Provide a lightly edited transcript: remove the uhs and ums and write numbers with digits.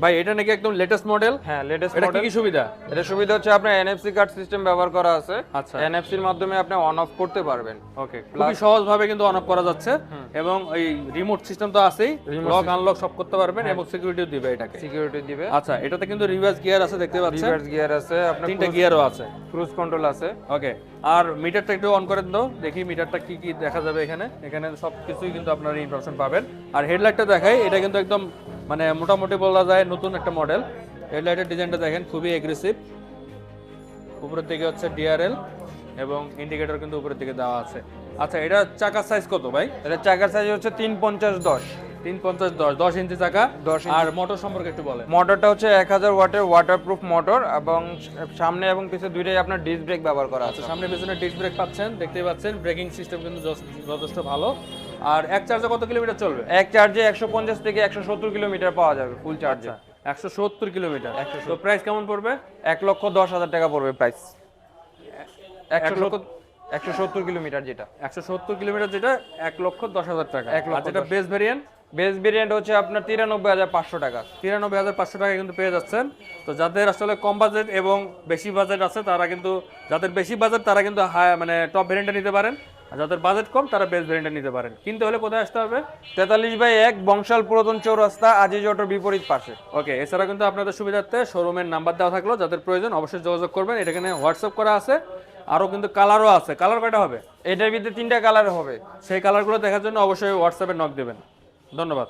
ভাই এটা নাকি একদম লেটেস্ট মডেল। হ্যাঁ, লেটেস্ট এটা মডেল। কি সুবিধা? এটা সুবিধা হচ্ছে আপনার এনএফসি কার্ড সিস্টেম ব্যবহার করা আছে। আচ্ছা। এনএফসির মাধ্যমে আপনি অন অফ করতে পারবেন। ওকে, খুবই সহজভাবে কিন্তু অন অফ করা যাচ্ছে এবং এই রিমোট সিস্টেম তো আছেই, লক আনলক সব করতে পারবেন এবং সিকিউরিটিও দিবে এটাকে। সিকিউরিটি দিবে। আচ্ছা, এটাতে কিন্তু রিভার্স গিয়ার আছে দেখতে পাচ্ছেন, রিভার্স গিয়ার আছে, আপনার তিনটা গিয়ারও আছে, ক্রুজ কন্ট্রোল আছে। ওকে। আর মিটারটা একটু অন করে দাও, দেখি মিটারটা কি কি দেখা যাবে এখানে। এখানে সব কিছুই কিন্তু আপনারা ইনফরমেশন পাবেন। আর হেডলাইটটা দেখাই, এটা কিন্তু একদম মানে মোটামুটি বলা যায় নতুন একটা মডেল। হেডলাইটের ডিজাইনটা দেখেন, খুবই এগ্রেসিভ। উপরের দিকে হচ্ছে ডিআরএল এবং ইন্ডিকেটর কিন্তু উপরের দিকে দেওয়া আছে। আচ্ছা, এটা চাকার সাইজ কত ভাই? এটা চাকার সাইজ হচ্ছে 350/10। 350/10, 10 ইঞ্চি চাকা। 10 ইঞ্চি। আর মোটর সম্পর্কে একটু বলেন। মোটরটা হচ্ছে 1000 ওয়াটের ওয়াটারপ্রুফ মোটর এবং সামনে এবং পিছে দুইটাই আপনার ডিস্ক ব্রেক ব্যবহার করা আছে। সামনে পেছনে ডিস্ক ব্রেক পাচ্ছেন, দেখতেই পাচ্ছেন। ব্রেকিং সিস্টেম কিন্তু যথেষ্ট ভালো। আর এক চার্জে কত কিলোমিটার চলবে? এক চার্জে 150 থেকে 170 কিলোমিটার পাওয়া যাবে ফুল চার্জে। 170 কিলোমিটার। তো প্রাইস কেমন পড়বে? 1,10,000 টাকা পড়বে প্রাইস। 1,70,000 170 কিলোমিটার যেটা। 170 কিলোমিটার যেটা 1,10,000 টাকা। 1,10,000 আর যেটা বেস ভেরিয়েন্ট? বেস ভেরিয়েন্ট হচ্ছে আপনার 93,500 টাকা। 93,500 টাকা কিন্তু পেয়ে যাচ্ছেন। তো যাদের আসলে কম বাজেট এবং বেশি বাজেট আছে তারা কিন্তু, যাদের বেশি বাজেট তারা কিন্তু মানে টপ ভেরিয়েন্টটা নিতে পারেন। আর যাদের বাজেট কম তারা বেস ভেরিয়েন্টটা নিতে পারেন। কিনতে হলে কোথায় আসতে হবে? 43/1 বংশাল পুরাতন চৌরাস্তা, আজিজ অটোর বিপরীত পাশে। ওকে, এছাড়া কিন্তু আপনাদের সুবিধার্থে শোরুমের নাম্বার দেওয়া থাকলো, যাদের প্রয়োজন অবশ্যই যোগাযোগ করবেন। এটা এখানে হোয়াটসঅ্যাপ করা আছে, আরও কিন্তু কালারও আছে। কালার কয়টা হবে? এটার ভিতরে 3টা কালার হবে। সেই কালারগুলো দেখার জন্য অবশ্যই হোয়াটসঅ্যাপে নক দেবেন। ধন্যবাদ।